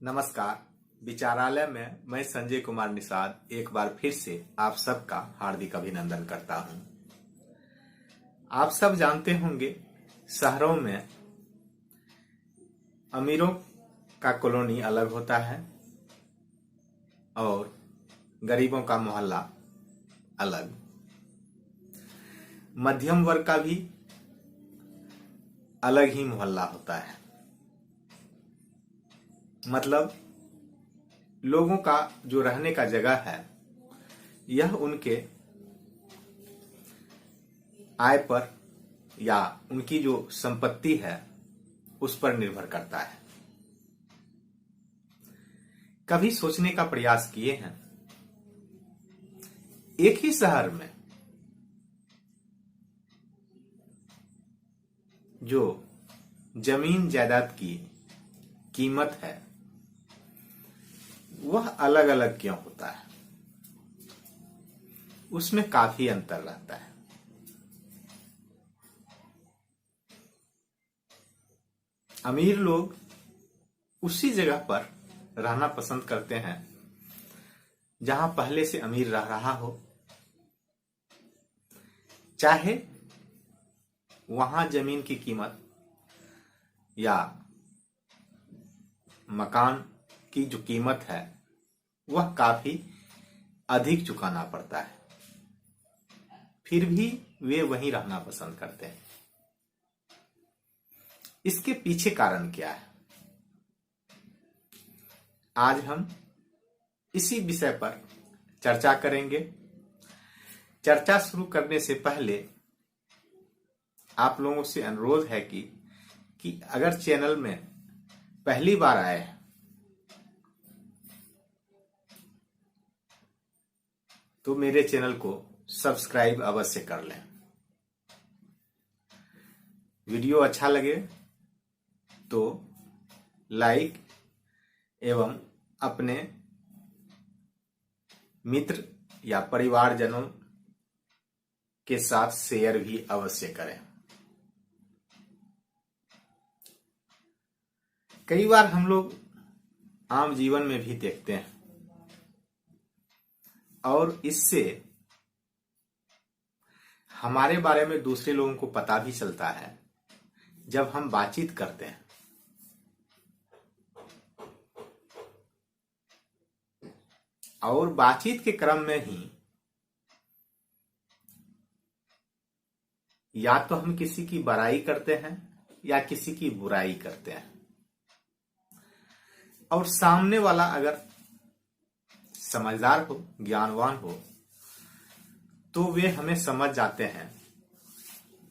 नमस्कार। विचारालय में मैं संजय कुमार निषाद एक बार फिर से आप सबका हार्दिक अभिनंदन करता हूं। आप सब जानते होंगे, शहरों में अमीरों का कॉलोनी अलग होता है और गरीबों का मोहल्ला अलग। मध्यम वर्ग का भी अलग ही मोहल्ला होता है। मतलब लोगों का जो रहने का जगह है यह उनके आय पर या उनकी जो संपत्ति है उस पर निर्भर करता है। कभी सोचने का प्रयास किए हैं, एक ही शहर में जो जमीन जायदाद की कीमत है वह अलग अलग क्यों होता है? उसमें काफी अंतर रहता है। अमीर लोग उसी जगह पर रहना पसंद करते हैं जहां पहले से अमीर रह रहा हो, चाहे वहां जमीन की कीमत या मकान की जो कीमत है वह काफी अधिक चुकाना पड़ता है, फिर भी वे वहीं रहना पसंद करते हैं। इसके पीछे कारण क्या है? आज हम इसी विषय पर चर्चा करेंगे। चर्चा शुरू करने से पहले आप लोगों से अनुरोध है कि अगर चैनल में पहली बार आए हैं तो मेरे चैनल को सब्सक्राइब अवश्य कर लें। वीडियो अच्छा लगे तो लाइक एवं अपने मित्र या परिवारजनों के साथ शेयर भी अवश्य करें। कई बार हम लोग आम जीवन में भी देखते हैं और इससे हमारे बारे में दूसरे लोगों को पता भी चलता है जब हम बातचीत करते हैं। और बातचीत के क्रम में ही या तो हम किसी की बड़ाई करते हैं या किसी की बुराई करते हैं, और सामने वाला अगर समझदार हो, ज्ञानवान हो, तो वे हमें समझ जाते हैं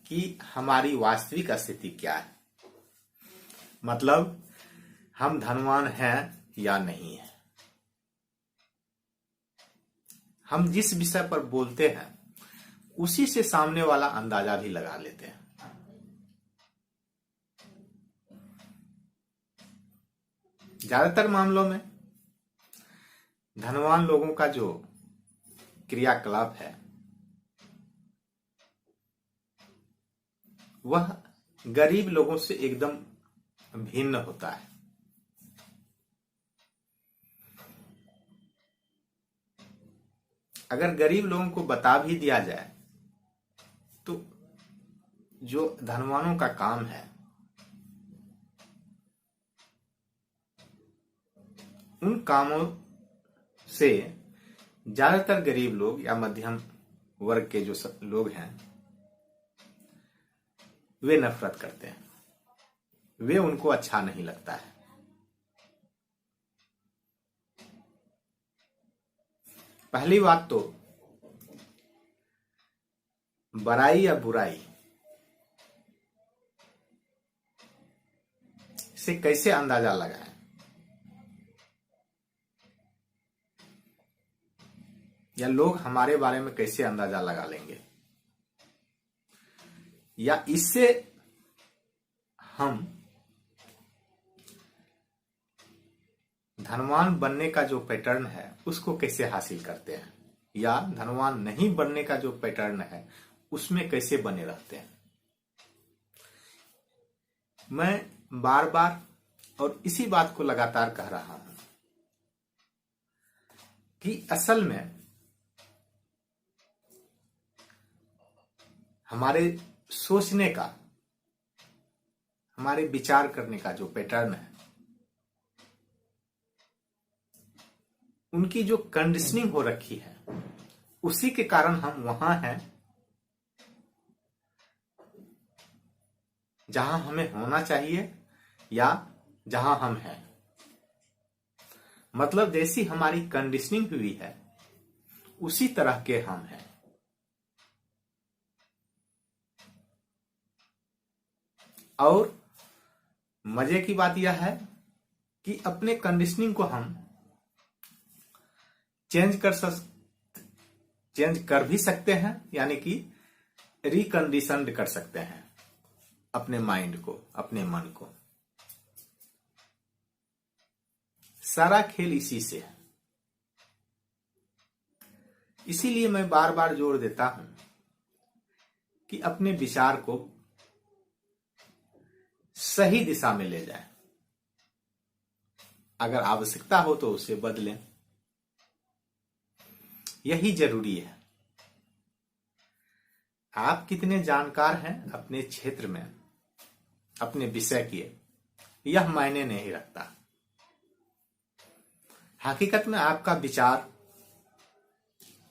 कि हमारी वास्तविक स्थिति क्या है। मतलब हम धनवान हैं या नहीं है। हम जिस विषय पर बोलते हैं उसी से सामने वाला अंदाजा भी लगा लेते हैं। ज्यादातर मामलों में धनवान लोगों का जो क्रियाकलाप है वह गरीब लोगों से एकदम भिन्न होता है। अगर गरीब लोगों को बता भी दिया जाए तो जो धनवानों का काम है उन कामों से ज्यादातर गरीब लोग या मध्यम वर्ग के जो लोग हैं वे नफरत करते हैं। वे उनको अच्छा नहीं लगता है। पहली बात तो बड़ाई या बुराई से कैसे अंदाजा लगाएं? या लोग हमारे बारे में कैसे अंदाजा लगा लेंगे, या इससे हम धनवान बनने का जो पैटर्न है उसको कैसे हासिल करते हैं, या धनवान नहीं बनने का जो पैटर्न है उसमें कैसे बने रहते हैं। मैं बार बार और इसी बात को लगातार कह रहा हूं कि असल में हमारे सोचने का, हमारे विचार करने का जो पैटर्न है, उनकी जो कंडीशनिंग हो रखी है, उसी के कारण हम वहां हैं जहां हमें होना चाहिए या जहां हम हैं। मतलब जैसी हमारी कंडीशनिंग हुई है उसी तरह के हम हैं। और मजे की बात यह है कि अपने कंडीशनिंग को हम चेंज कर भी सकते हैं, यानी कि रिकंडीशनड कर सकते हैं अपने माइंड को, अपने मन को। सारा खेल इसी से है। इसीलिए मैं बार बार जोर देता हूं कि अपने विचार को सही दिशा में ले जाएं। अगर आवश्यकता हो तो उसे बदलें, यही जरूरी है। आप कितने जानकार हैं अपने क्षेत्र में, अपने विषय के, यह मायने नहीं रखता। हकीकत में आपका विचार,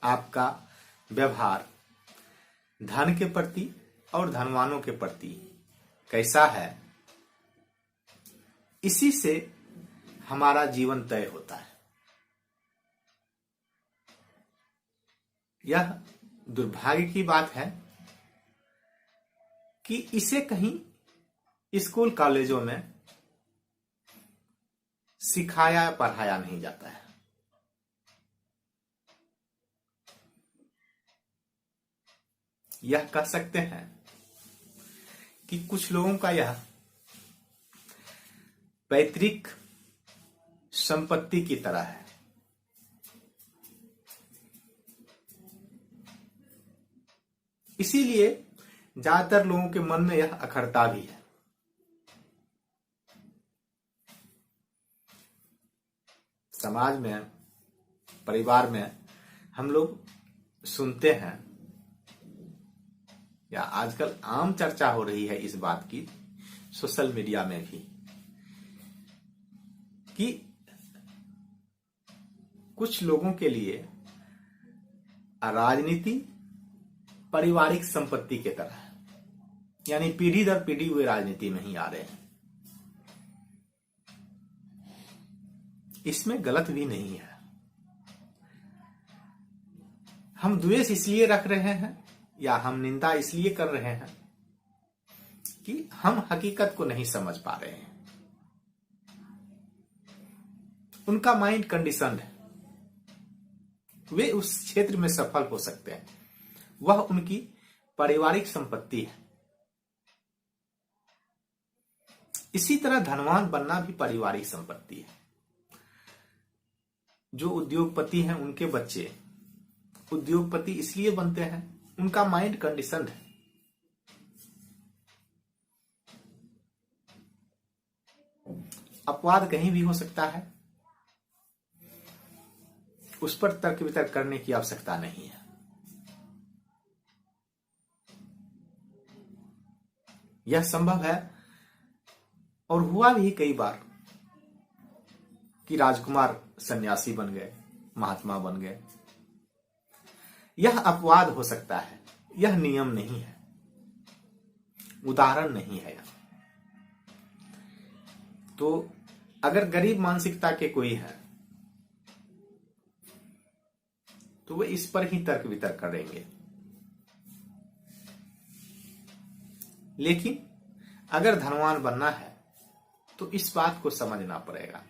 आपका व्यवहार धन के प्रति और धनवानों के प्रति कैसा है, इसी से हमारा जीवन तय होता है। यह दुर्भाग्य की बात है कि इसे कहीं स्कूल कॉलेजों में सिखाया पढ़ाया नहीं जाता है। यह कह सकते हैं कि कुछ लोगों का यह पैतृक संपत्ति की तरह है। इसीलिए ज्यादातर लोगों के मन में यह अखरता भी है। समाज में, परिवार में हम लोग सुनते हैं, या आजकल आम चर्चा हो रही है इस बात की सोशल मीडिया में भी, कि कुछ लोगों के लिए राजनीति पारिवारिक संपत्ति के तरह है, यानी पीढ़ी दर पीढ़ी वे राजनीति में ही आ रहे हैं। इसमें गलत भी नहीं है। हम द्वेष इसलिए रख रहे हैं या हम निंदा इसलिए कर रहे हैं कि हम हकीकत को नहीं समझ पा रहे हैं। उनका माइंड कंडीशनड है, वे उस क्षेत्र में सफल हो सकते हैं, वह उनकी पारिवारिक संपत्ति है। इसी तरह धनवान बनना भी पारिवारिक संपत्ति है। जो उद्योगपति हैं उनके बच्चे उद्योगपति इसलिए बनते हैं, उनका माइंड कंडीशनड है। अपवाद कहीं भी हो सकता है, उस पर तर्क वितर्क करने की आवश्यकता नहीं है। यह संभव है और हुआ भी कई बार कि राजकुमार सन्यासी बन गए, महात्मा बन गए। यह अपवाद हो सकता है, यह नियम नहीं है, उदाहरण नहीं है। तो अगर गरीब मानसिकता के कोई है तो वे इस पर ही तर्क वितर्क करेंगे। लेकिन अगर धनवान बनना है तो इस बात को समझना पड़ेगा।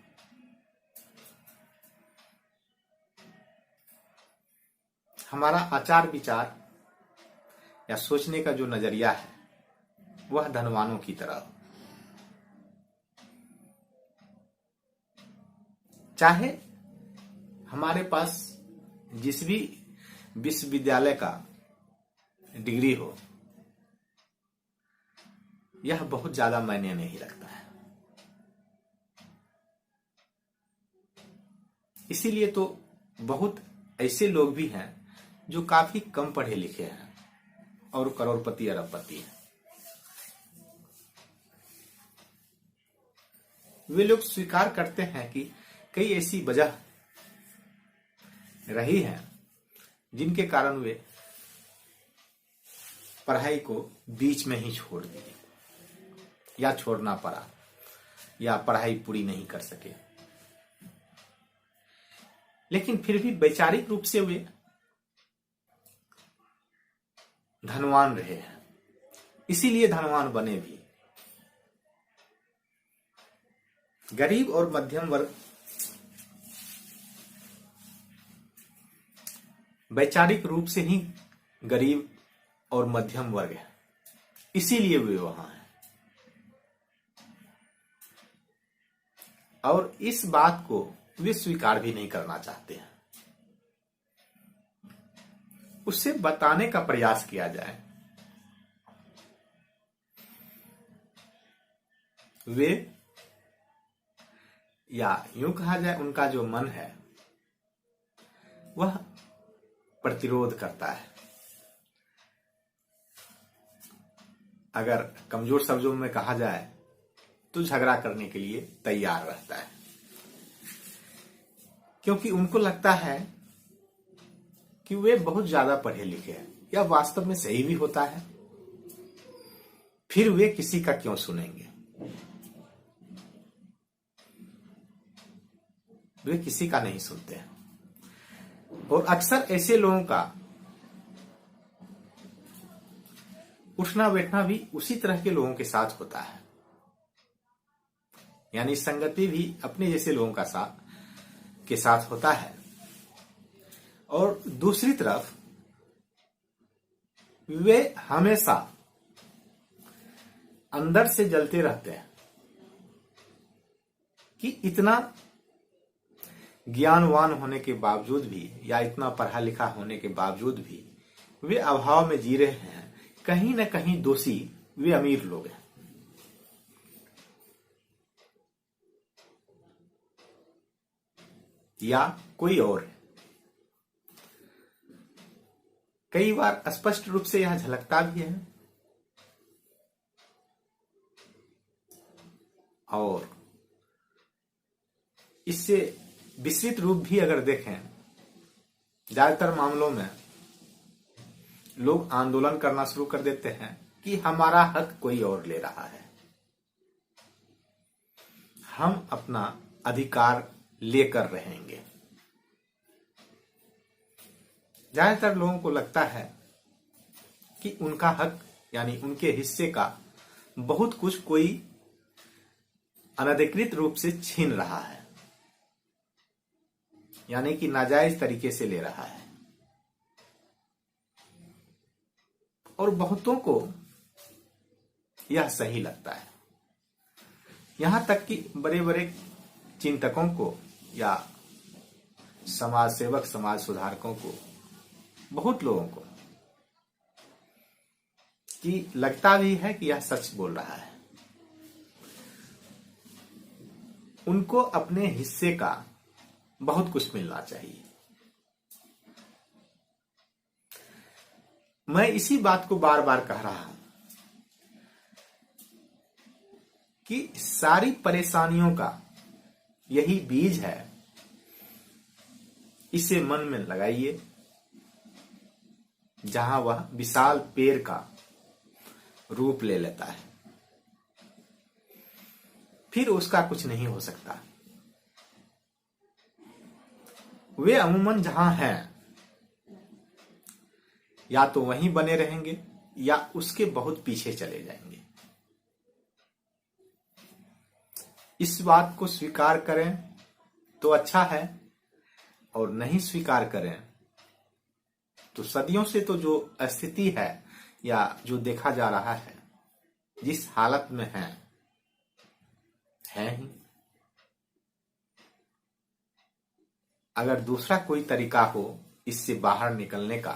हमारा आचार विचार या सोचने का जो नजरिया है वह धनवानों की तरह हो। चाहे हमारे पास जिस भी विश्वविद्यालय का डिग्री हो, यह बहुत ज्यादा मायने नहीं रखता है। इसीलिए तो बहुत ऐसे लोग भी हैं जो काफी कम पढ़े लिखे हैं और करोड़पति अरबपति हैं। वे लोग स्वीकार करते हैं कि कई ऐसी वजह रही है जिनके कारण वे पढ़ाई को बीच में ही छोड़ दिए या छोड़ना पड़ा या पढ़ाई पूरी नहीं कर सके। लेकिन फिर भी वैचारिक रूप से वे धनवान रहे हैं, इसीलिए धनवान बने भी। गरीब और मध्यम वर्ग वैचारिक रूप से ही गरीब और मध्यम वर्ग है, इसीलिए वे वहां हैं। और इस बात को वे स्वीकार भी नहीं करना चाहते हैं। उससे बताने का प्रयास किया जाए, वे या यूं कहा जाए उनका जो मन है वह प्रतिरोध करता है। अगर कमजोर शब्दों में कहा जाए तो झगड़ा करने के लिए तैयार रहता है, क्योंकि उनको लगता है कि वे बहुत ज्यादा पढ़े लिखे हैं। या वास्तव में सही भी होता है, फिर वे किसी का क्यों सुनेंगे? वे किसी का नहीं सुनते हैं। और अक्सर ऐसे लोगों का उठना बैठना भी उसी तरह के लोगों के साथ होता है, यानी संगति भी अपने जैसे लोगों के साथ होता है। और दूसरी तरफ वे हमेशा अंदर से जलते रहते हैं कि इतना ज्ञानवान होने के बावजूद भी या इतना पढ़ा लिखा होने के बावजूद भी वे अभाव में जी रहे हैं। कहीं न कहीं दोषी वे अमीर लोग हैं। या कोई और है। कई बार स्पष्ट रूप से यह झलकता भी है। और इससे विस्तृत रूप भी अगर देखें, ज्यादातर मामलों में लोग आंदोलन करना शुरू कर देते हैं कि हमारा हक कोई और ले रहा है, हम अपना अधिकार लेकर रहेंगे। ज्यादातर लोगों को लगता है कि उनका हक यानी उनके हिस्से का बहुत कुछ कोई अनधिकृत रूप से छीन रहा है, यानी कि नाजायज तरीके से ले रहा है। और बहुतों को यह सही लगता है। यहां तक कि बड़े बड़े चिंतकों को या समाज सेवक, समाज सुधारकों को, बहुत लोगों को कि लगता भी है कि यह सच बोल रहा है। उनको अपने हिस्से का बहुत कुछ मिलना चाहिए। मैं इसी बात को बार बार कह रहा हूं कि सारी परेशानियों का यही बीज है। इसे मन में लगाइए, जहां वह विशाल पेड़ का रूप ले लेता है, फिर उसका कुछ नहीं हो सकता। वे अमूमन जहां हैं या तो वहीं बने रहेंगे या उसके बहुत पीछे चले जाएंगे। इस बात को स्वीकार करें तो अच्छा है, और नहीं स्वीकार करें तो सदियों से तो जो स्थिति है या जो देखा जा रहा है, जिस हालत में है ही। अगर दूसरा कोई तरीका हो इससे बाहर निकलने का,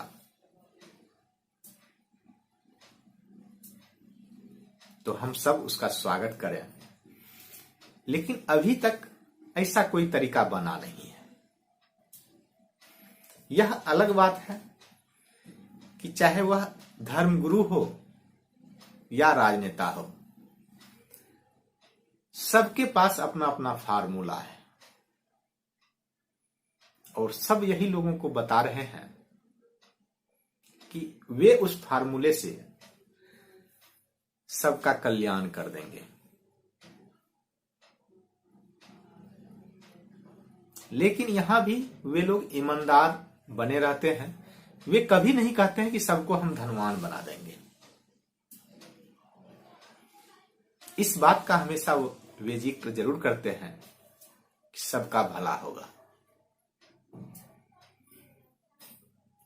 तो हम सब उसका स्वागत करें। लेकिन अभी तक ऐसा कोई तरीका बना नहीं है। यह अलग बात है कि चाहे वह धर्मगुरु हो या राजनेता हो, सबके पास अपना अपना फार्मूला है और सब यही लोगों को बता रहे हैं कि वे उस फार्मूले से सबका कल्याण कर देंगे। लेकिन यहां भी वे लोग ईमानदार बने रहते हैं। वे कभी नहीं कहते हैं कि सबको हम धनवान बना देंगे। इस बात का हमेशा वे जिक्र जरूर करते हैं कि सबका भला होगा,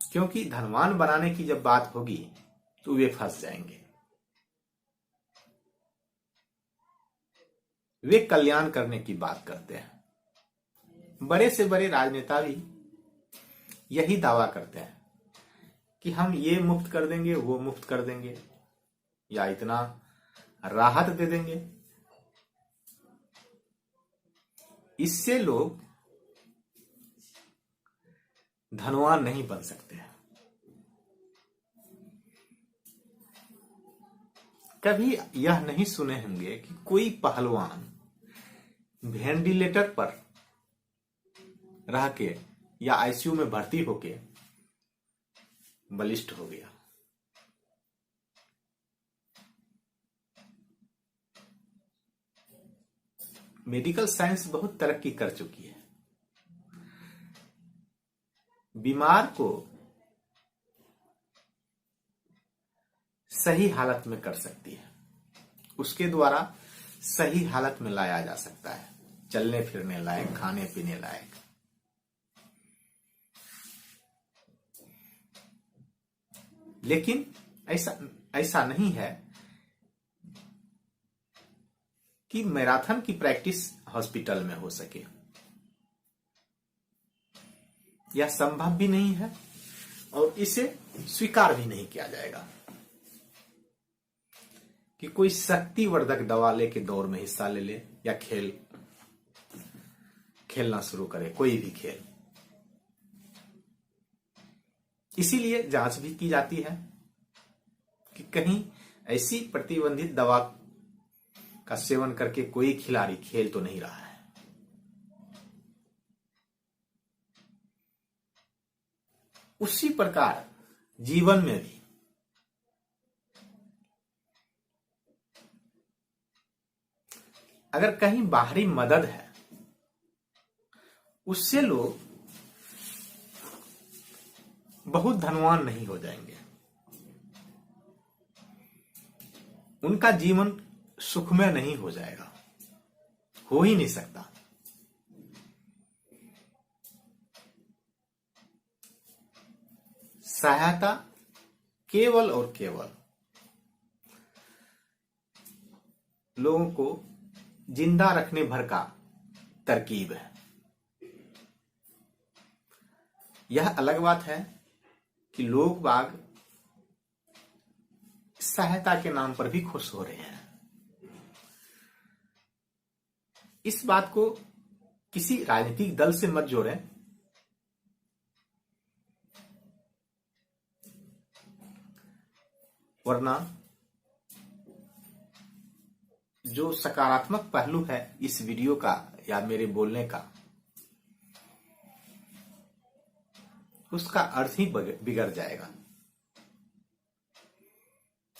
क्योंकि धनवान बनाने की जब बात होगी तो वे फंस जाएंगे। वे कल्याण करने की बात करते हैं। बड़े से बड़े राजनेता भी यही दावा करते हैं कि हम ये मुफ्त कर देंगे, वो मुफ्त कर देंगे, या इतना राहत दे देंगे। इससे लोग धनवान नहीं बन सकते। कभी यह नहीं सुने होंगे कि कोई पहलवान वेंटिलेटर पर रह के या आईसीयू में भर्ती होके बलिष्ठ हो गया। मेडिकल साइंस बहुत तरक्की कर चुकी है। बीमार को सही हालत में कर सकती है, उसके द्वारा सही हालत में लाया जा सकता है, चलने फिरने लायक, खाने पीने लायक। लेकिन ऐसा नहीं है कि मैराथन की प्रैक्टिस हॉस्पिटल में हो सके। यह संभव भी नहीं है और इसे स्वीकार भी नहीं किया जाएगा कि कोई शक्तिवर्धक दवा लेके दौड़ में हिस्सा ले ले या खेलना शुरू करे, कोई भी खेल। इसीलिए जांच भी की जाती है कि कहीं ऐसी प्रतिबंधित दवा का सेवन करके कोई खिलाड़ी खेल तो नहीं रहा है। उसी प्रकार जीवन में भी अगर कहीं बाहरी मदद है, उससे लोग बहुत धनवान नहीं हो जाएंगे। उनका जीवन सुखमय नहीं हो जाएगा, हो ही नहीं सकता। सहायता केवल और केवल लोगों को जिंदा रखने भर का तरकीब है। यह अलग बात है कि लोग बाग सहायता के नाम पर भी खुश हो रहे हैं। इस बात को किसी राजनीतिक दल से मत जोड़ें। वरना जो सकारात्मक पहलू है इस वीडियो का या मेरे बोलने का, उसका अर्थ ही बिगड़ जाएगा।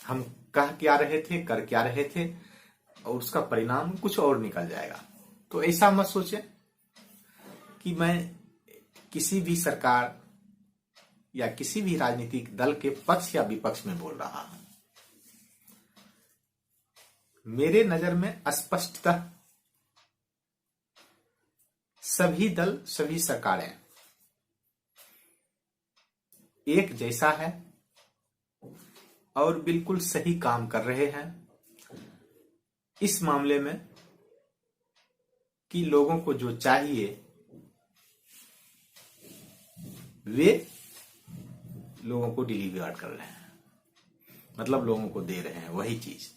हम कह क्या रहे थे, कर क्या रहे थे, और उसका परिणाम कुछ और निकल जाएगा। तो ऐसा मत सोचें कि मैं किसी भी सरकार या किसी भी राजनीतिक दल के पक्ष या विपक्ष में बोल रहा हूं। मेरे नजर में स्पष्टतः सभी दल, सभी सरकारें एक जैसा है और बिल्कुल सही काम कर रहे हैं इस मामले में कि लोगों को जो चाहिए वे लोगों को डिलीवर कर रहे हैं, मतलब लोगों को दे रहे हैं वही चीज।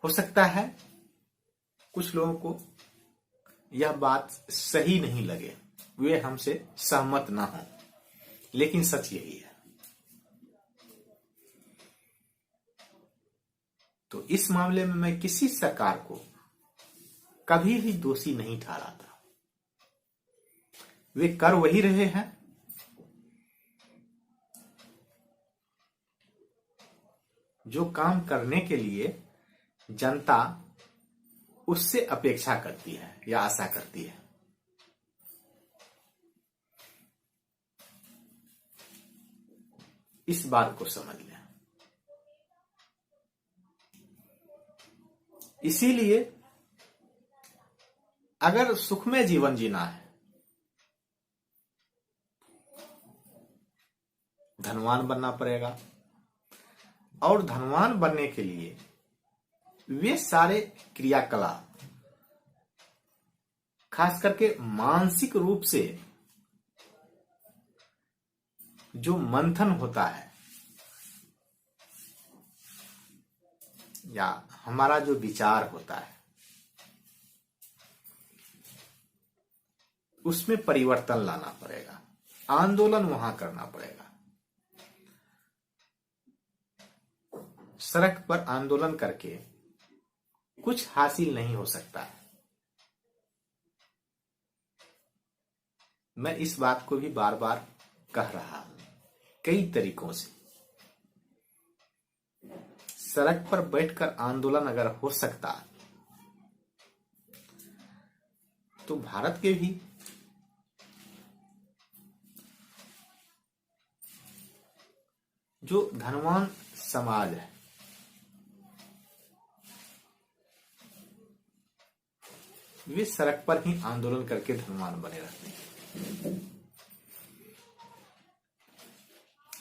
हो सकता है कुछ लोगों को यह बात सही नहीं लगे, वे हमसे सहमत ना हो, लेकिन सच यही है। तो इस मामले में मैं किसी सरकार को कभी भी दोषी नहीं ठहराता। वे कर वही रहे हैं जो काम करने के लिए जनता उससे अपेक्षा करती है या आशा करती है। इस बात को समझ लें। इसीलिए अगर सुखमय जीवन जीना है, धनवान बनना पड़ेगा। और धनवान बनने के लिए वे सारे क्रियाकलाप, खास करके मानसिक रूप से जो मंथन होता है या हमारा जो विचार होता है, उसमें परिवर्तन लाना पड़ेगा, आंदोलन वहां करना पड़ेगा। सड़क पर आंदोलन करके कुछ हासिल नहीं हो सकता है। मैं इस बात को भी बार बार कह रहा हूं कई तरीकों से। सड़क पर बैठकर आंदोलन अगर हो सकता तो भारत के भी जो धनवान समाज है, वे सड़क पर ही आंदोलन करके धनवान बने रहते हैं।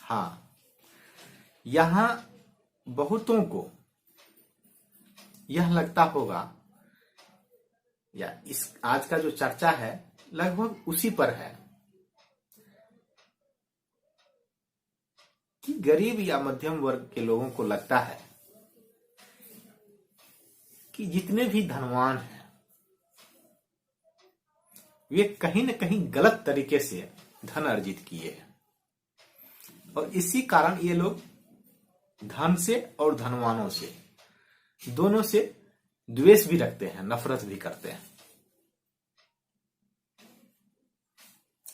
हाँ, यहां बहुतों को यह लगता होगा, या इस आज का जो चर्चा है लगभग उसी पर है, कि गरीब या मध्यम वर्ग के लोगों को लगता है कि जितने भी धनवान हैं वे कहीं न कहीं गलत तरीके से धन अर्जित किए हैं, और इसी कारण ये लोग धन से और धनवानों से दोनों से द्वेष भी रखते हैं, नफरत भी करते हैं।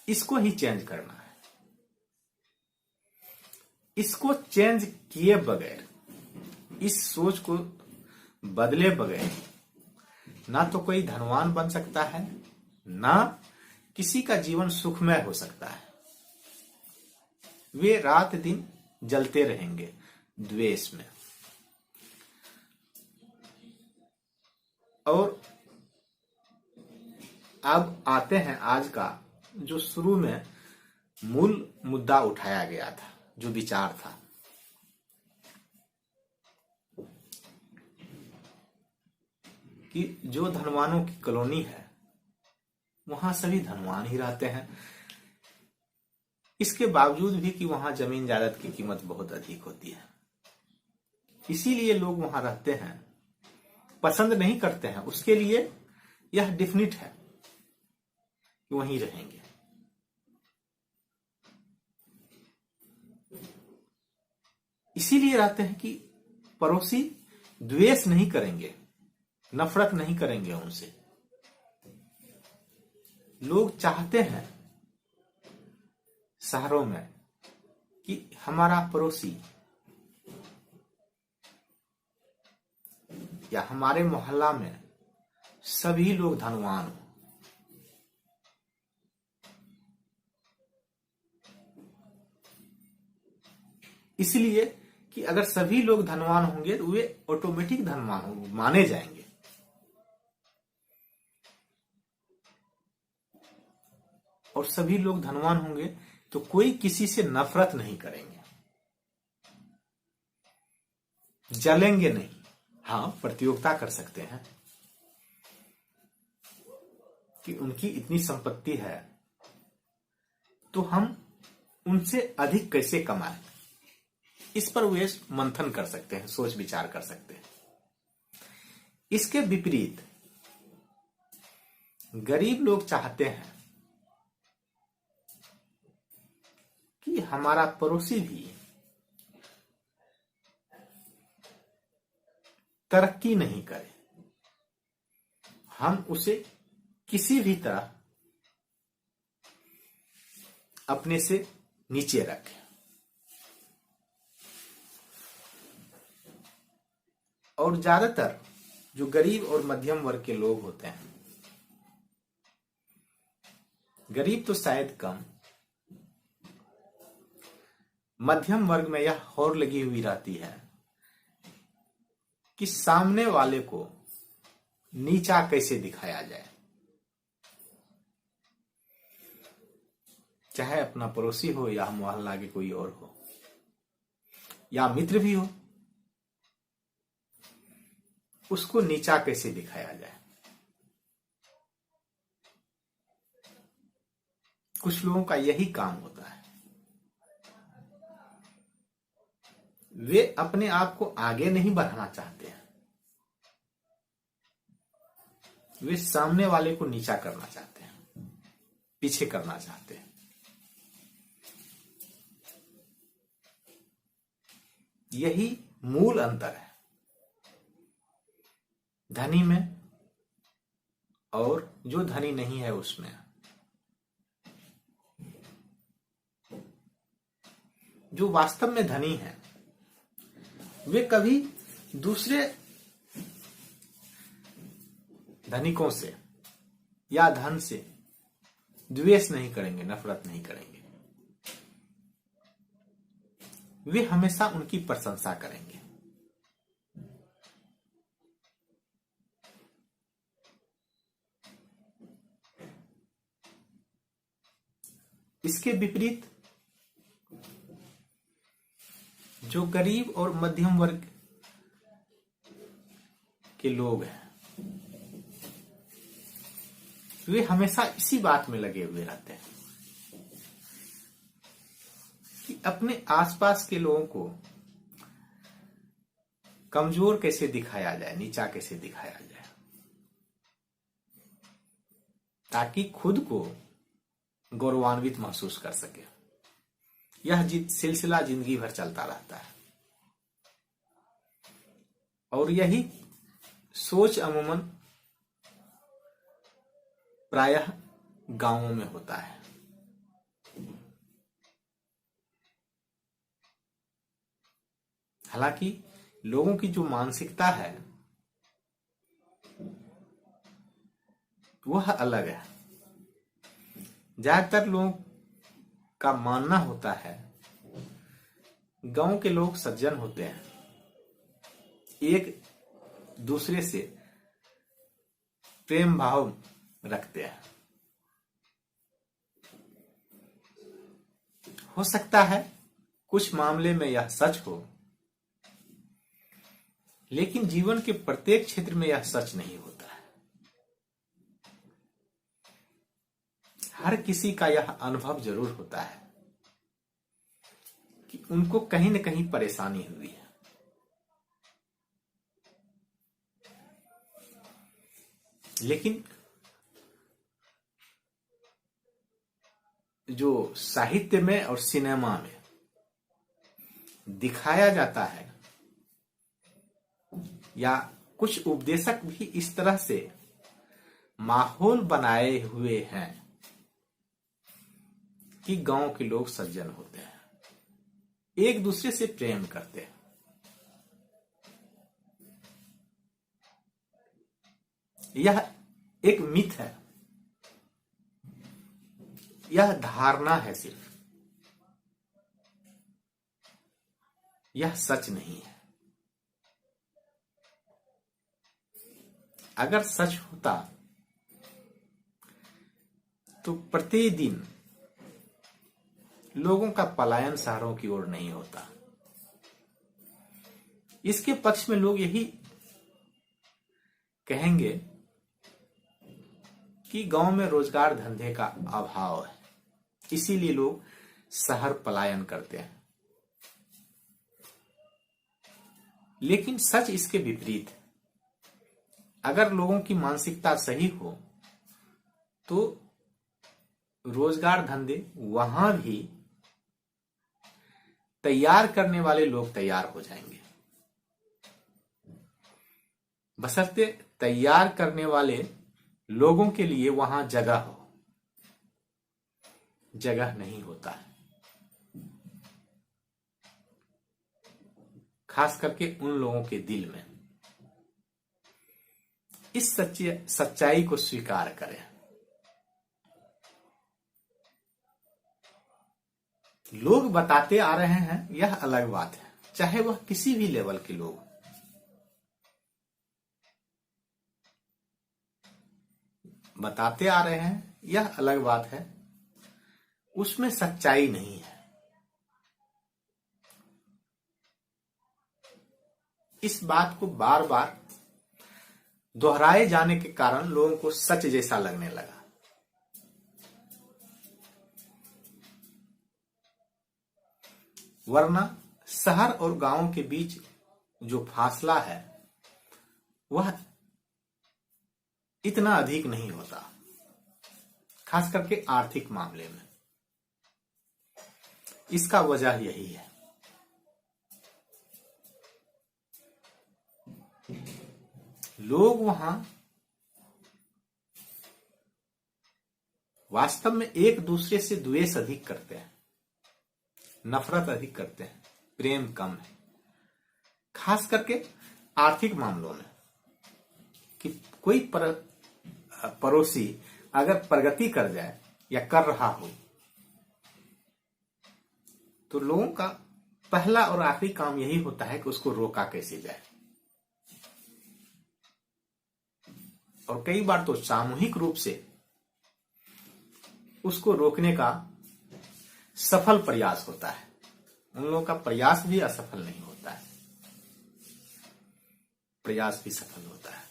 इसको ही चेंज करना है। इसको चेंज किए बगैर, इस सोच को बदले बगैर ना तो कोई धनवान बन सकता है, ना किसी का जीवन सुखमय हो सकता है। वे रात दिन जलते रहेंगे द्वेष में। और अब आते हैं आज का जो शुरू में मूल मुद्दा उठाया गया था, जो विचार था। कि जो धनवानों की कॉलोनी है वहां सभी धनवान ही रहते हैं, इसके बावजूद भी कि वहां जमीन जायदाद की कीमत बहुत अधिक होती है। इसीलिए लोग वहां रहते हैं, पसंद नहीं करते हैं, उसके लिए यह डिफिनिट है कि वहीं रहेंगे। इसीलिए रहते हैं कि पड़ोसी द्वेष नहीं करेंगे, नफरत नहीं करेंगे उनसे। लोग चाहते हैं शहरों में कि हमारा पड़ोसी या हमारे मोहल्ला में सभी लोग धनवान हो। इसलिए कि अगर सभी लोग धनवान होंगे तो वे ऑटोमेटिक धनवान माने जाएंगे। और सभी लोग धनवान होंगे तो कोई किसी से नफरत नहीं करेंगे, जलेंगे नहीं। हाँ, प्रतियोगिता कर सकते हैं कि उनकी इतनी संपत्ति है तो हम उनसे अधिक कैसे कमाएं, इस पर वे मंथन कर सकते हैं, सोच विचार कर सकते हैं। इसके विपरीत गरीब लोग चाहते हैं कि हमारा पड़ोसी भी तरक्की नहीं करे, हम उसे किसी भी तरह अपने से नीचे रखें। और ज्यादातर जो गरीब और मध्यम वर्ग के लोग होते हैं, गरीब तो शायद कम, मध्यम वर्ग में यह होड़ लगी हुई रहती है कि सामने वाले को नीचा कैसे दिखाया जाए, चाहे अपना पड़ोसी हो या मोहल्ला के कोई और हो या मित्र भी हो, उसको नीचा कैसे दिखाया जाए। कुछ लोगों का यही काम होता है, वे अपने आप को आगे नहीं बढ़ाना चाहते हैं, वे सामने वाले को नीचा करना चाहते हैं, पीछे करना चाहते हैं। यही मूल अंतर है धनी में और जो धनी नहीं है उसमें। जो वास्तव में धनी है वे कभी दूसरे धनिकों से या धन से द्वेष नहीं करेंगे, नफरत नहीं करेंगे, वे हमेशा उनकी प्रशंसा करेंगे। इसके विपरीत जो गरीब और मध्यम वर्ग के लोग हैं वे हमेशा इसी बात में लगे हुए रहते हैं कि अपने आसपास के लोगों को कमजोर कैसे दिखाया जाए, नीचा कैसे दिखाया जाए, ताकि खुद को गौरवान्वित महसूस कर सके। यह सिलसिला जिंदगी भर चलता रहता है और यही सोच अमूमन प्रायः गांवों में होता है। हालांकि लोगों की जो मानसिकता है वह अलग है। ज्यादातर लोगों का मानना होता है गांव के लोग सज्जन होते हैं, एक दूसरे से प्रेम भाव रखते हैं। हो सकता है कुछ मामले में यह सच हो, लेकिन जीवन के प्रत्येक क्षेत्र में यह सच नहीं होता है। हर किसी का यह अनुभव जरूर होता है कि उनको कहीं न कहीं परेशानी हुई है। लेकिन जो साहित्य में और सिनेमा में दिखाया जाता है या कुछ उपदेशक भी इस तरह से माहौल बनाए हुए हैं कि गांव के लोग सज्जन होते हैं, एक दूसरे से प्रेम करते हैं। यह एक मिथ है, यह धारणा है सिर्फ, यह सच नहीं है। अगर सच होता तो प्रतिदिन लोगों का पलायन शहरों की ओर नहीं होता। इसके पक्ष में लोग यही कहेंगे कि गांव में रोजगार धंधे का अभाव है, इसीलिए लोग शहर पलायन करते हैं। लेकिन सच इसके विपरीत है। अगर लोगों की मानसिकता सही हो तो रोजगार धंधे वहां भी तैयार करने वाले लोग तैयार हो जाएंगे, बशर्ते तैयार करने वाले लोगों के लिए वहां जगह हो। जगह नहीं होता है, खास करके उन लोगों के दिल में। इस सच्चाई को स्वीकार करें। लोग बताते आ रहे हैं, यह अलग बात है, चाहे वह किसी भी लेवल के लोग। बताते आ रहे हैं, यह अलग बात है, उसमें सच्चाई नहीं है। इस बात को बार बार दोहराए जाने के कारण लोगों को सच जैसा लगने लगा। वरना शहर और गांव के बीच जो फासला है वह इतना अधिक नहीं होता, खास करके आर्थिक मामले में। इसका वजह यही है। लोग वहां वास्तव में एक दूसरे से द्वेष अधिक करते हैं, नफरत अधिक करते हैं, प्रेम कम है। खास करके आर्थिक मामलों में कि कोई पड़ोसी अगर प्रगति कर जाए या कर रहा हो तो लोगों का पहला और आखिरी काम यही होता है कि उसको रोका कैसे जाए। और कई बार तो सामूहिक रूप से उसको रोकने का सफल प्रयास होता है। उन लोगों का प्रयास भी असफल नहीं होता है, प्रयास भी सफल होता है।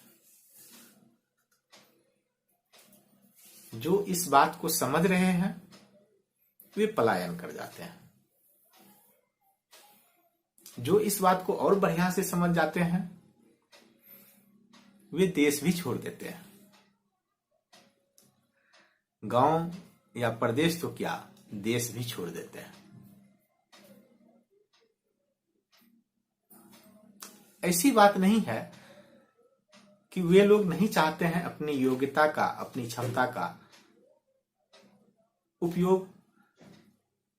जो इस बात को समझ रहे हैं वे पलायन कर जाते हैं। जो इस बात को और बढ़िया से समझ जाते हैं वे देश भी छोड़ देते हैं। गांव या प्रदेश तो क्या, देश भी छोड़ देते हैं। ऐसी बात नहीं है कि वे लोग नहीं चाहते हैं अपनी योग्यता का, अपनी क्षमता का उपयोग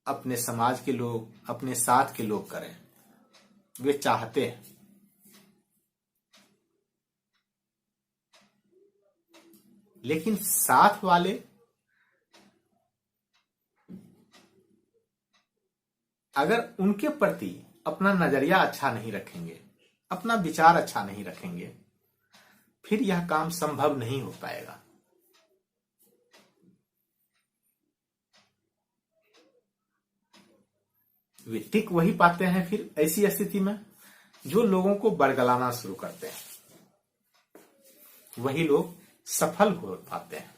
अपने समाज के लोग, अपने साथ के लोग करें। वे चाहते हैं, लेकिन साथ वाले अगर उनके प्रति अपना नजरिया अच्छा नहीं रखेंगे, अपना विचार अच्छा नहीं रखेंगे, फिर यह काम संभव नहीं हो पाएगा। वे टिक वही पाते हैं फिर ऐसी स्थिति में जो लोगों को बरगलाना शुरू करते हैं। वही लोग सफल हो पाते हैं।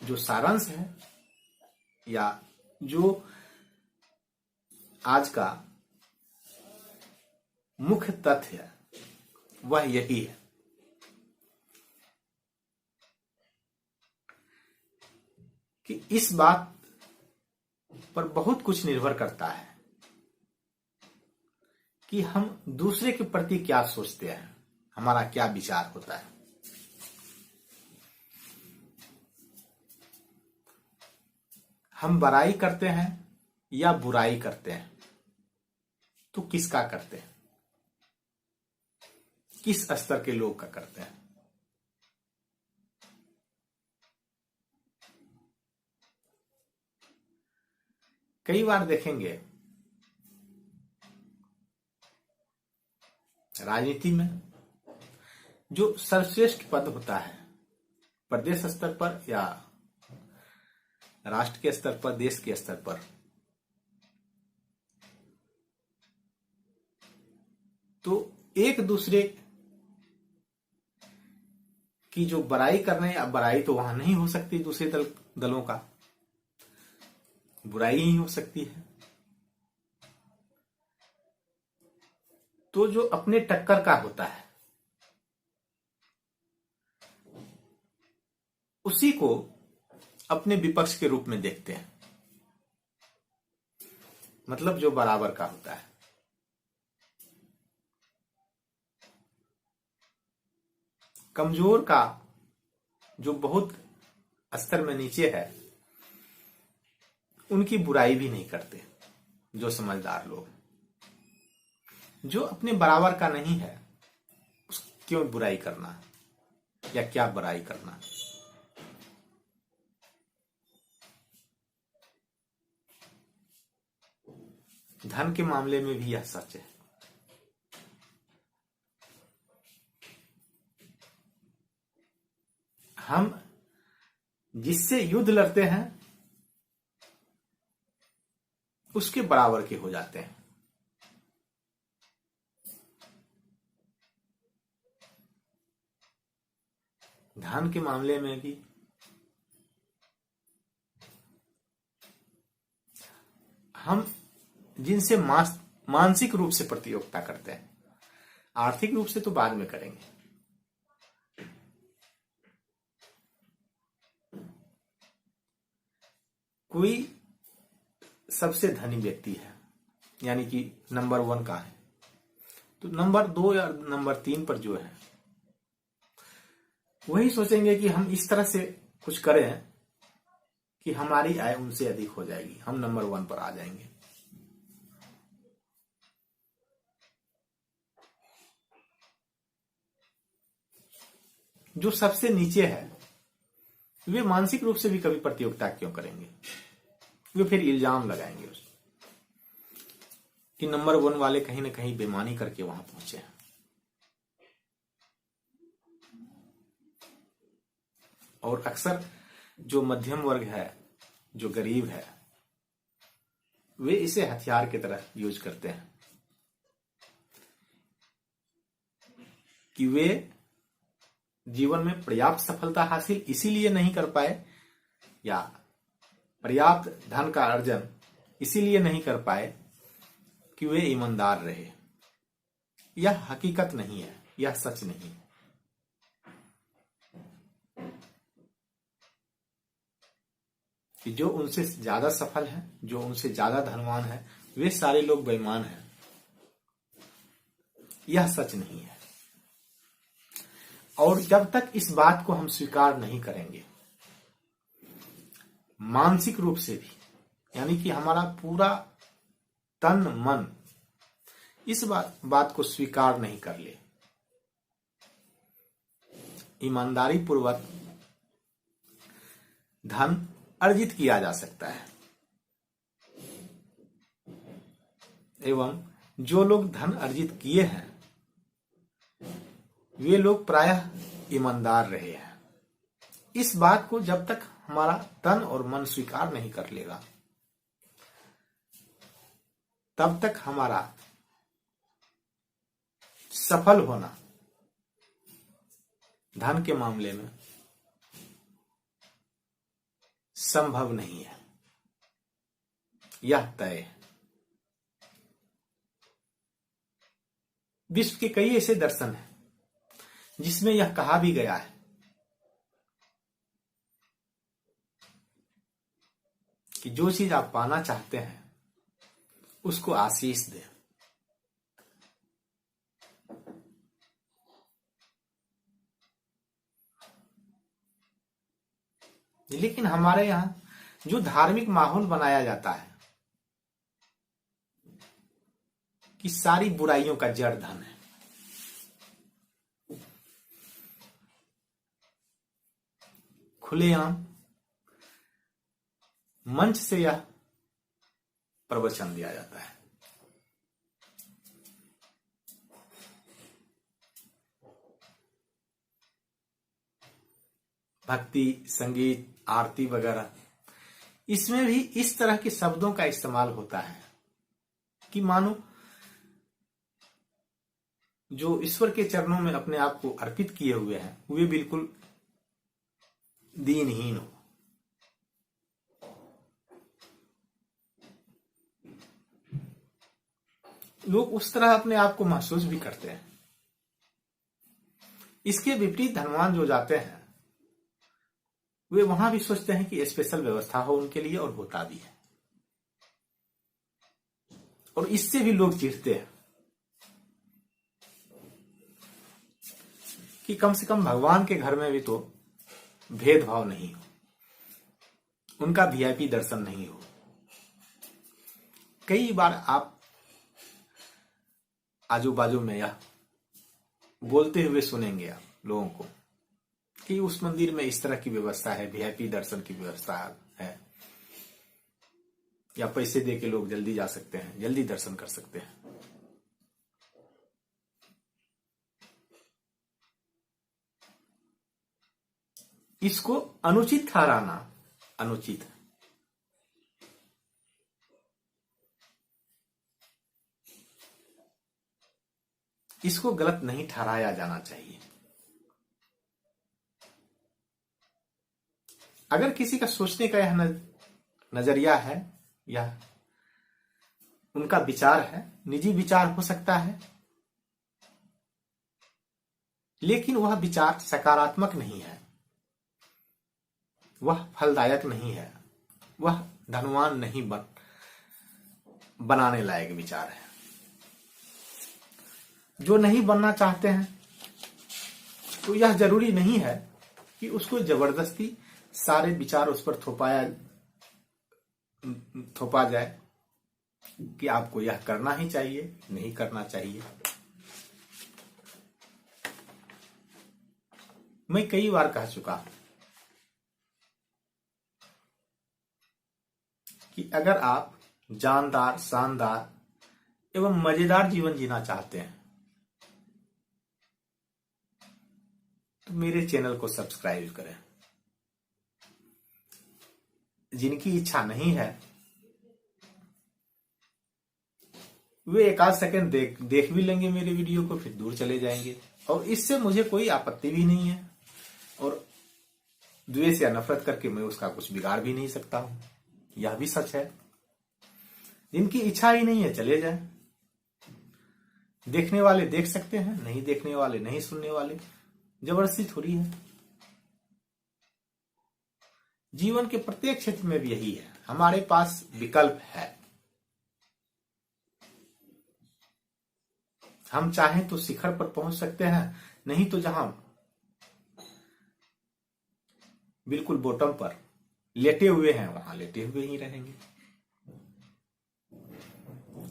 जो सारांश है या जो आज का मुख्य तथ्य है वह यही है कि इस बात पर बहुत कुछ निर्भर करता है कि हम दूसरे के प्रति क्या सोचते हैं, हमारा क्या विचार होता है। हम बड़ाई करते हैं या बुराई करते हैं तो किसका करते हैं, किस स्तर के लोग का करते हैं। कई बार देखेंगे राजनीति में जो सर्वश्रेष्ठ पद होता है प्रदेश स्तर पर या राष्ट्र के स्तर पर, देश के स्तर पर, तो एक दूसरे की जो बड़ाई कर रहे हैं, अब बड़ाई तो वहां नहीं हो सकती, दूसरे दलों का बुराई ही हो सकती है। तो जो अपने टक्कर का होता है को अपने विपक्ष के रूप में देखते हैं, मतलब जो बराबर का होता है। कमजोर का जो बहुत स्तर में नीचे है, उनकी बुराई भी नहीं करते। जो समझदार लोग, जो अपने बराबर का नहीं है, उस क्यों बुराई करना या क्या बुराई करना। धन के मामले में भी यह सच है। हम जिससे युद्ध लड़ते हैं उसके बराबर के हो जाते हैं। धन के मामले में भी हम जिनसे मानसिक रूप से प्रतियोगिता करते हैं, आर्थिक रूप से तो बाद में करेंगे। कोई सबसे धनी व्यक्ति है, यानी कि नंबर 1 का है, तो नंबर 2 या नंबर 3 पर जो है वही सोचेंगे कि हम इस तरह से कुछ करें कि हमारी आय उनसे अधिक हो जाएगी, हम नंबर 1 पर आ जाएंगे। जो सबसे नीचे है वे मानसिक रूप से भी कभी प्रतियोगिता क्यों करेंगे। वे फिर इल्जाम लगाएंगे उस कि नंबर 1 वाले कहीं ना कहीं बेईमानी करके वहां पहुंचे हैं। और अक्सर जो मध्यम वर्ग है, जो गरीब है, वे इसे हथियार की तरह यूज करते हैं कि वे जीवन में पर्याप्त सफलता हासिल इसीलिए नहीं कर पाए या पर्याप्त धन का अर्जन इसीलिए नहीं कर पाए कि वे ईमानदार रहे। यह हकीकत नहीं है, यह सच नहीं है। कि जो उनसे ज्यादा सफल है, जो उनसे ज्यादा धनवान है, वे सारे लोग बेईमान हैं, यह सच नहीं है। और जब तक इस बात को हम स्वीकार नहीं करेंगे, मानसिक रूप से भी, यानी कि हमारा पूरा तन मन इस बात को स्वीकार नहीं कर ले, ईमानदारी पूर्वक धन अर्जित किया जा सकता है। एवं जो लोग धन अर्जित किए हैं वे लोग प्रायः ईमानदार रहे हैं। इस बात को जब तक हमारा तन और मन स्वीकार नहीं कर लेगा, तब तक हमारा सफल होना धन के मामले में संभव नहीं है, यह तय है। विश्व के कई ऐसे दर्शन हैं जिसमें यह कहा भी गया है कि जो चीज आप पाना चाहते हैं उसको आशीष दें। लेकिन हमारे यहां जो धार्मिक माहौल बनाया जाता है कि सारी बुराइयों का जड़ धन है, खुलेआम मंच से यह प्रवचन दिया जाता है। भक्ति, संगीत, आरती वगैरह, इसमें भी इस तरह के शब्दों का इस्तेमाल होता है कि मानो जो ईश्वर के चरणों में अपने आप को अर्पित किए हुए हैं वे बिल्कुल दीनहीन हो। लोग उस तरह अपने आप को महसूस भी करते हैं। इसके विपरीत धनवान जो जाते हैं वे वहां भी सोचते हैं कि स्पेशल व्यवस्था हो उनके लिए, और होता भी है। और इससे भी लोग चिढ़ते हैं कि कम से कम भगवान के घर में भी तो भेदभाव नहीं हो, उनका वीआईपी दर्शन नहीं हो। कई बार आप आजू बाजू में यह बोलते हुए सुनेंगे आप लोगों को कि उस मंदिर में इस तरह की व्यवस्था है, वीआईपी दर्शन की व्यवस्था है, या पैसे दे के लोग जल्दी जा सकते हैं, जल्दी दर्शन कर सकते हैं। इसको अनुचित ठहराना अनुचित है। इसको गलत नहीं ठहराया जाना चाहिए। अगर किसी का सोचने का यह नजरिया है, यह उनका विचार है, निजी विचार हो सकता है, लेकिन वह विचार सकारात्मक नहीं है, वह फलदायक नहीं है, वह धनवान नहीं बनाने लायक विचार है। जो नहीं बनना चाहते हैं तो यह जरूरी नहीं है कि उसको जबरदस्ती सारे विचार उस पर थोपा जाए कि आपको यह करना ही चाहिए, नहीं करना चाहिए। मैं कई बार कह चुका हूं कि अगर आप जानदार, शानदार एवं मजेदार जीवन जीना चाहते हैं तो मेरे चैनल को सब्सक्राइब करें। जिनकी इच्छा नहीं है वे एक आध सेकंड देख भी लेंगे मेरे वीडियो को, फिर दूर चले जाएंगे, और इससे मुझे कोई आपत्ति भी नहीं है, और द्वेष या नफरत करके मैं उसका कुछ बिगाड़ भी नहीं सकता हूं। यह भी सच है। जिनकी इच्छा ही नहीं है चले जाएं। देखने वाले देख सकते हैं, नहीं देखने वाले नहीं, सुनने वाले, जबरदस्ती थोड़ी है। जीवन के प्रत्येक क्षेत्र में भी यही है, हमारे पास विकल्प है। हम चाहें तो शिखर पर पहुंच सकते हैं, नहीं तो जहां बिल्कुल बॉटम पर लेटे हुए हैं वहां लेटे हुए ही रहेंगे।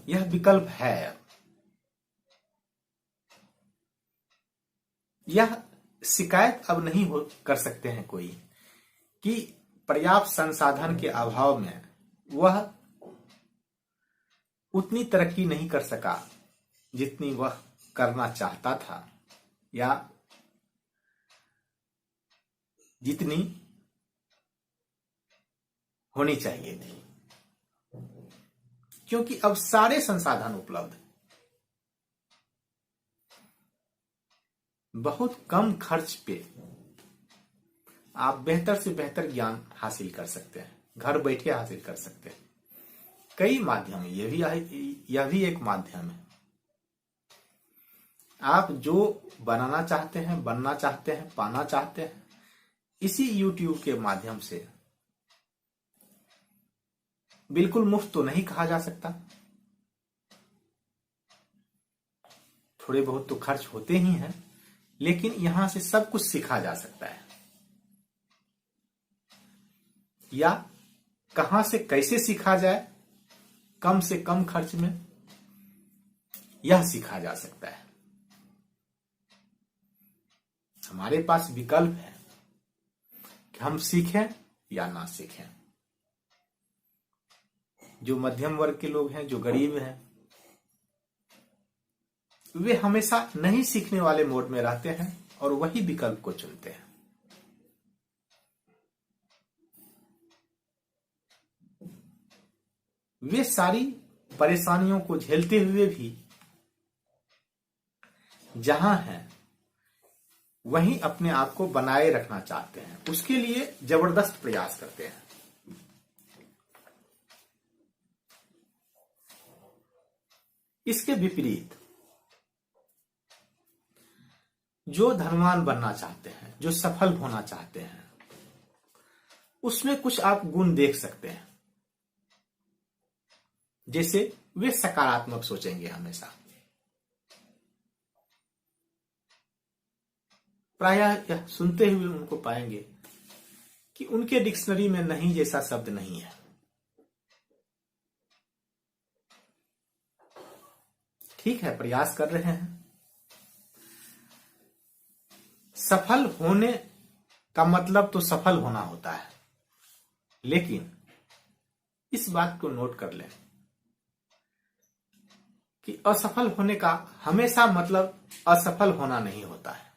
यह विकल्प है। यह शिकायत अब नहीं कर सकते हैं कोई कि पर्याप्त संसाधन के अभाव में वह उतनी तरक्की नहीं कर सका जितनी वह करना चाहता था, या जितनी होनी चाहिए थी, क्योंकि अब सारे संसाधन उपलब्ध, बहुत कम खर्च पे आप बेहतर से बेहतर ज्ञान हासिल कर सकते हैं, घर बैठे हासिल कर सकते हैं। कई माध्यम, यह भी एक माध्यम है। आप जो बनाना चाहते हैं, बनना चाहते हैं, पाना चाहते हैं, इसी YouTube के माध्यम से, बिल्कुल मुफ्त तो नहीं कहा जा सकता, थोड़े बहुत तो खर्च होते ही हैं, लेकिन यहां से सब कुछ सीखा जा सकता है, या कहां से कैसे सीखा जाए कम से कम खर्च में, यह सीखा जा सकता है। हमारे पास विकल्प है कि हम सीखें या ना सीखें। जो मध्यम वर्ग के लोग हैं, जो गरीब हैं, वे हमेशा नहीं सीखने वाले मोड में रहते हैं और वही विकल्प को चुनते हैं। वे सारी परेशानियों को झेलते हुए भी जहां हैं वहीं अपने आप को बनाए रखना चाहते हैं, उसके लिए जबरदस्त प्रयास करते हैं। इसके विपरीत जो धनवान बनना चाहते हैं, जो सफल होना चाहते हैं, उसमें कुछ आप गुण देख सकते हैं। जैसे वे सकारात्मक सोचेंगे हमेशा। प्रायः यह सुनते हुए उनको पाएंगे कि उनके डिक्शनरी में नहीं जैसा शब्द नहीं है। ठीक है, प्रयास कर रहे हैं। सफल होने का मतलब तो सफल होना होता है, लेकिन इस बात को नोट कर लें कि असफल होने का हमेशा मतलब असफल होना नहीं होता है।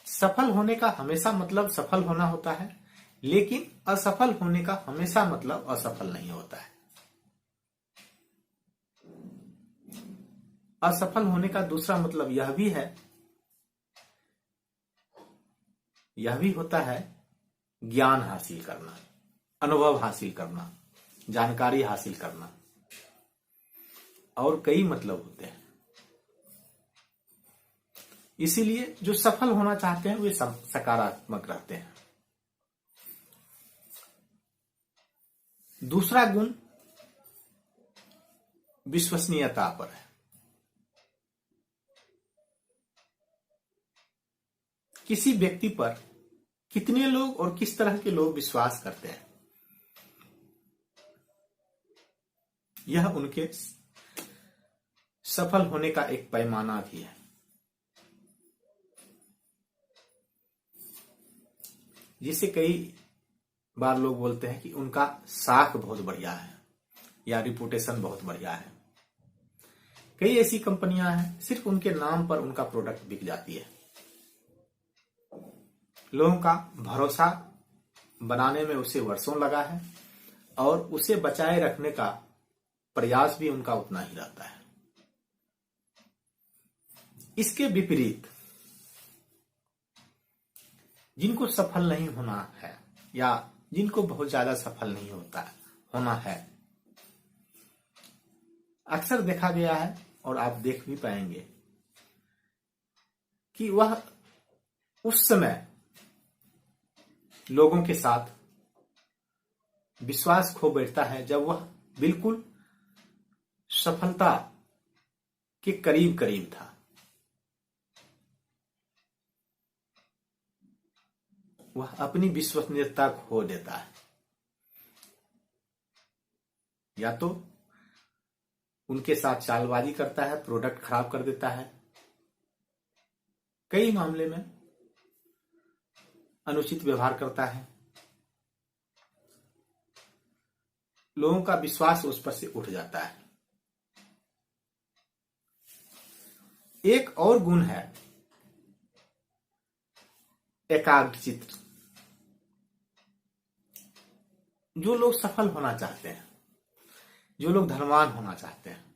सफल होने का हमेशा मतलब सफल होना होता है, लेकिन असफल होने का हमेशा मतलब असफल नहीं होता है। असफल होने का दूसरा मतलब यह भी होता है ज्ञान हासिल करना, अनुभव हासिल करना, जानकारी हासिल करना, और कई मतलब होते हैं। इसीलिए जो सफल होना चाहते हैं वे सकारात्मक रहते हैं। दूसरा गुण विश्वसनीयता पर है। किसी व्यक्ति पर कितने लोग और किस तरह के लोग विश्वास करते हैं, यह उनके सफल होने का एक पैमाना भी है। जिसे कई बार लोग बोलते हैं कि उनका साख बहुत बढ़िया है या रिपुटेशन बहुत बढ़िया है। कई ऐसी कंपनियां हैं सिर्फ उनके नाम पर उनका प्रोडक्ट बिक जाती है। लोगों का भरोसा बनाने में उसे वर्षों लगा है और उसे बचाए रखने का प्रयास भी उनका उतना ही रहता है। इसके विपरीत जिनको सफल नहीं होना है या जिनको बहुत ज्यादा सफल नहीं होना है, अक्सर देखा गया है और आप देख भी पाएंगे कि वह उस समय लोगों के साथ विश्वास खो बैठता है जब वह बिल्कुल सफलता के करीब करीब था। वह अपनी विश्वसनीयता खो देता है, या तो उनके साथ चालबाजी करता है, प्रोडक्ट खराब कर देता है, कई मामले में अनुचित व्यवहार करता है, लोगों का विश्वास उस पर से उठ जाता है। एक और गुण है एकाग्रचित्त। जो लोग सफल होना चाहते हैं, जो लोग धनवान होना चाहते हैं,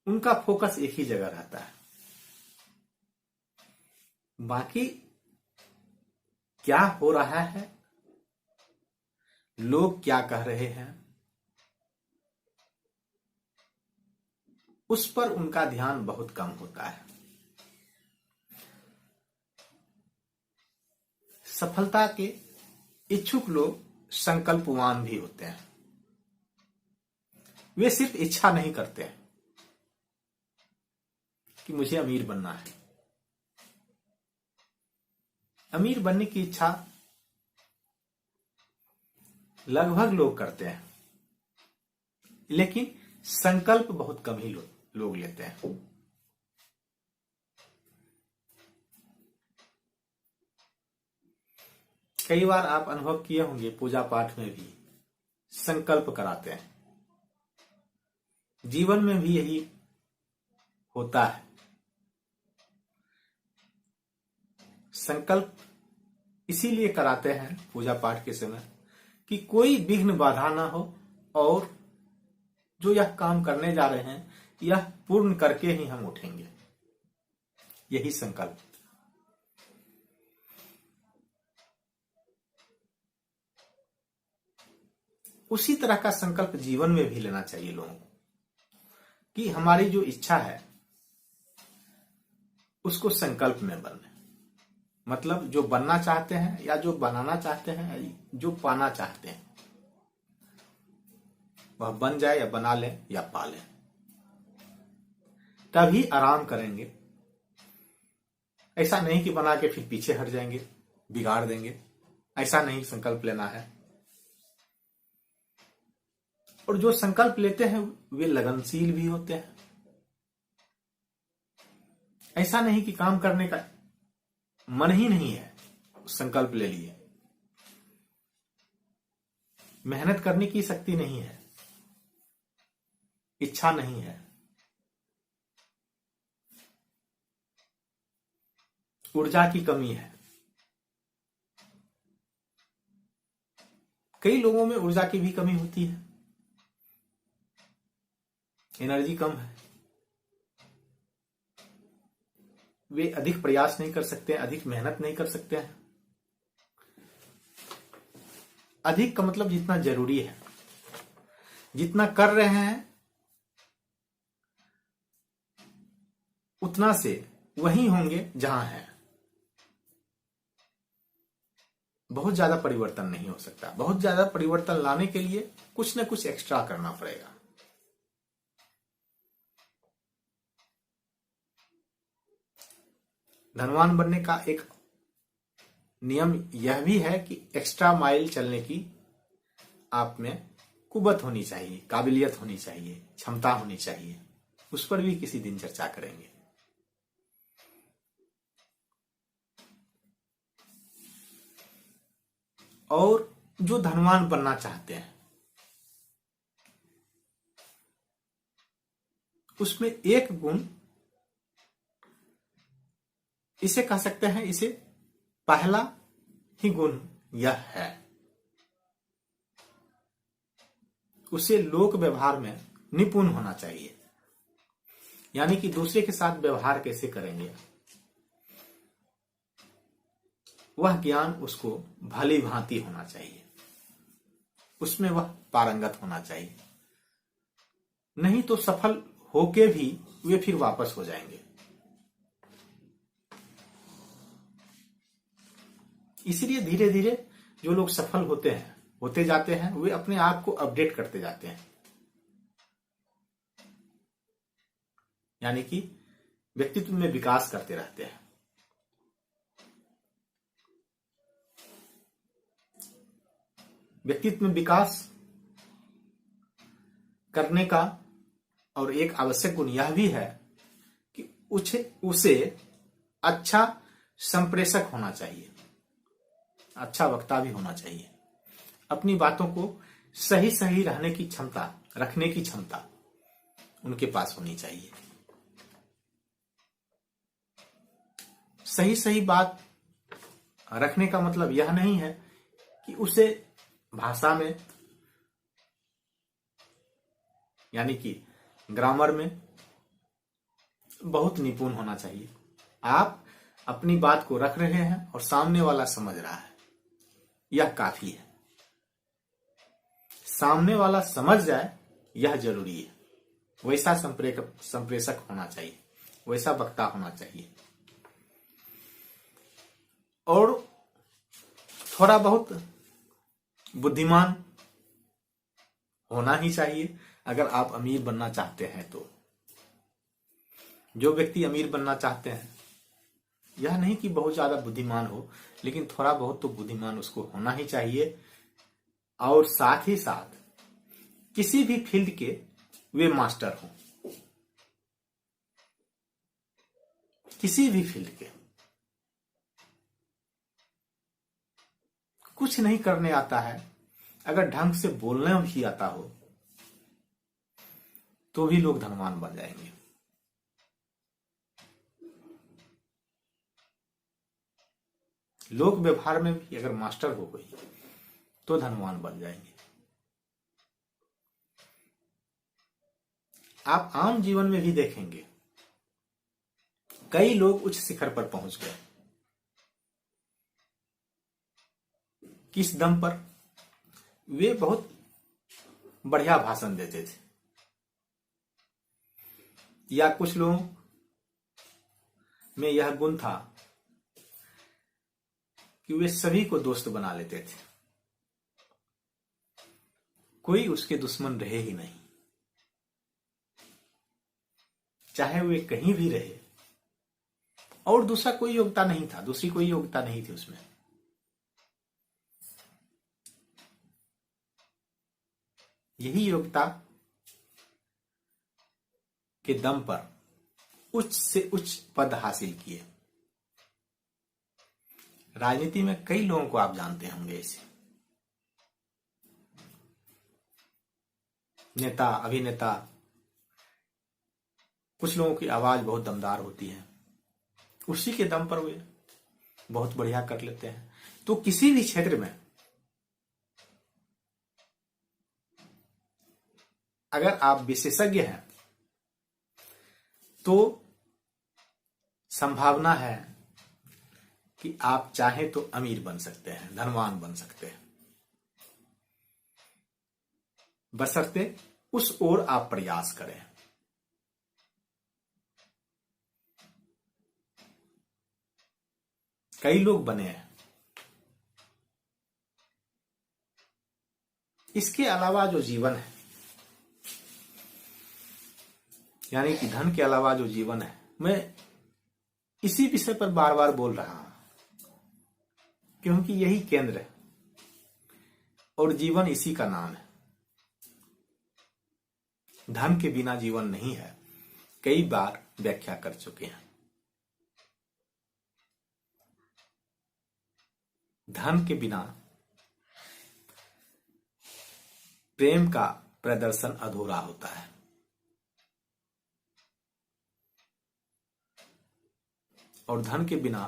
उनका फोकस एक ही जगह रहता है। बाकी क्या हो रहा है, लोग क्या कह रहे हैं, उस पर उनका ध्यान बहुत कम होता है। सफलता के इच्छुक लोग संकल्पवान भी होते हैं। वे सिर्फ इच्छा नहीं करते हैं कि मुझे अमीर बनना है। अमीर बनने की इच्छा लगभग लोग करते हैं, लेकिन संकल्प बहुत कम ही लोग लेते हैं। कई बार आप अनुभव किए होंगे, पूजा पाठ में भी संकल्प कराते हैं। जीवन में भी यही होता है। संकल्प इसीलिए कराते हैं पूजा पाठ के समय कि कोई विघ्न बाधा ना हो और जो यह काम करने जा रहे हैं यह पूर्ण करके ही हम उठेंगे। यही संकल्प। उसी तरह का संकल्प जीवन में भी लेना चाहिए लोगों को कि हमारी जो इच्छा है उसको संकल्प में बने। मतलब जो बनना चाहते हैं या जो बनाना चाहते हैं, जो पाना चाहते हैं, वह बन जाए या बना ले या पा ले। तभी आराम करेंगे। ऐसा नहीं कि बना के फिर पीछे हट जाएंगे, बिगाड़ देंगे। ऐसा नहीं संकल्प लेना है। और जो संकल्प लेते हैं वे लगनशील भी होते हैं। ऐसा नहीं कि काम करने का मन ही नहीं है, संकल्प ले लिए। मेहनत करने की शक्ति नहीं है, इच्छा नहीं है, ऊर्जा की कमी है। कई लोगों में ऊर्जा की भी कमी होती है, एनर्जी कम है, वे अधिक प्रयास नहीं कर सकते, अधिक मेहनत नहीं कर सकते हैं। अधिक का मतलब जितना जरूरी है, जितना कर रहे हैं उतना से वहीं होंगे जहां है। बहुत ज्यादा परिवर्तन नहीं हो सकता। बहुत ज्यादा परिवर्तन लाने के लिए कुछ न कुछ एक्स्ट्रा करना पड़ेगा। धनवान बनने का एक नियम यह भी है कि एक्स्ट्रा माइल चलने की आप में कुवत होनी चाहिए, काबिलियत होनी चाहिए, क्षमता होनी चाहिए। उस पर भी किसी दिन चर्चा करेंगे। और जो धनवान बनना चाहते हैं उसमें एक गुण, इसे कह सकते हैं, इसे पहला ही गुण यह है, उसे लोक व्यवहार में निपुण होना चाहिए। यानी कि दूसरे के साथ व्यवहार कैसे करेंगे, वह ज्ञान उसको भली भांति होना चाहिए, उसमें वह पारंगत होना चाहिए। नहीं तो सफल होके भी वे फिर वापस हो जाएंगे। इसलिए धीरे धीरे जो लोग सफल होते हैं, होते जाते हैं, वे अपने आप को अपडेट करते जाते हैं। यानी कि व्यक्तित्व में विकास करते रहते हैं। व्यक्तित्व में विकास करने का और एक आवश्यक गुण यह भी है कि उसे अच्छा संप्रेषक होना चाहिए, अच्छा वक्ता भी होना चाहिए। अपनी बातों को सही सही रखने की क्षमता उनके पास होनी चाहिए। सही सही बात रखने का मतलब यह नहीं है कि उसे भाषा में, यानी कि ग्रामर में बहुत निपुण होना चाहिए। आप अपनी बात को रख रहे हैं और सामने वाला समझ रहा है, यह काफी है। सामने वाला समझ जाए यह जरूरी है। वैसा संप्रेषक होना चाहिए, वैसा वक्ता होना चाहिए। और थोड़ा बहुत बुद्धिमान होना ही चाहिए अगर आप अमीर बनना चाहते हैं तो। जो व्यक्ति अमीर बनना चाहते हैं, यह नहीं कि बहुत ज्यादा बुद्धिमान हो, लेकिन थोड़ा बहुत तो बुद्धिमान उसको होना ही चाहिए। और साथ ही साथ किसी भी फील्ड के वे मास्टर हों, किसी भी फील्ड के। कुछ नहीं करने आता है, अगर ढंग से बोलना भी आता हो तो भी लोग धनवान बन जाएंगे। लोक व्यवहार में भी अगर मास्टर हो गई तो धनवान बन जाएंगे। आप आम जीवन में भी देखेंगे, कई लोग उच्च शिखर पर पहुंच गए। किस दम पर? वे बहुत बढ़िया भाषण देते थे, या कुछ लोग में यह गुण था कि वे सभी को दोस्त बना लेते थे, कोई उसके दुश्मन रहे ही नहीं, चाहे वे कहीं भी रहे। और दूसरा कोई योग्यता नहीं था, दूसरी कोई योग्यता नहीं थी उसमें। यही योग्यता के दम पर उच्च से उच्च पद हासिल किए। राजनीति में कई लोगों को आप जानते होंगे, ऐसे नेता, अभिनेता, कुछ लोगों की आवाज बहुत दमदार होती है, उसी के दम पर वे बहुत बढ़िया कर लेते हैं। तो किसी भी क्षेत्र में अगर आप विशेषज्ञ हैं तो संभावना है कि आप चाहें तो अमीर बन सकते हैं, धनवान बन सकते हैं, बशर्ते उस ओर आप प्रयास करें। कई लोग बने हैं। इसके अलावा जो जीवन है, यानी कि धन के अलावा जो जीवन है, मैं इसी विषय पर बार बार बोल रहा हूं क्योंकि यही केंद्र है और जीवन इसी का नाम है। धन के बिना जीवन नहीं है, कई बार व्याख्या कर चुके हैं। धन के बिना प्रेम का प्रदर्शन अधूरा होता है। और धन के बिना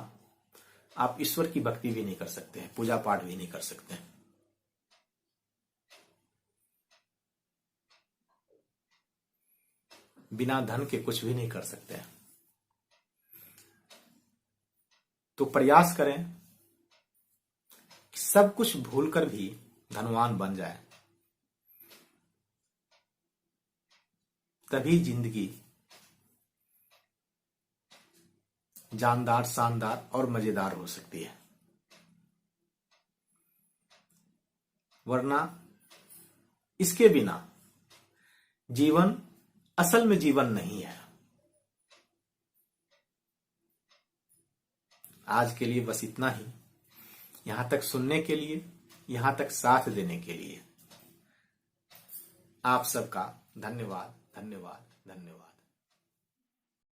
आप ईश्वर की भक्ति भी नहीं कर सकते हैं, पूजा पाठ भी नहीं कर सकते हैं। बिना धन के कुछ भी नहीं कर सकते हैं। तो प्रयास करें कि सब कुछ भूलकर भी धनवान बन जाए, तभी जिंदगी जानदार, शानदार और मजेदार हो सकती है। वरना इसके बिना जीवन असल में जीवन नहीं है। आज के लिए बस इतना ही। यहां तक सुनने के लिए, यहां तक साथ देने के लिए आप सबका धन्यवाद, धन्यवाद, धन्यवाद।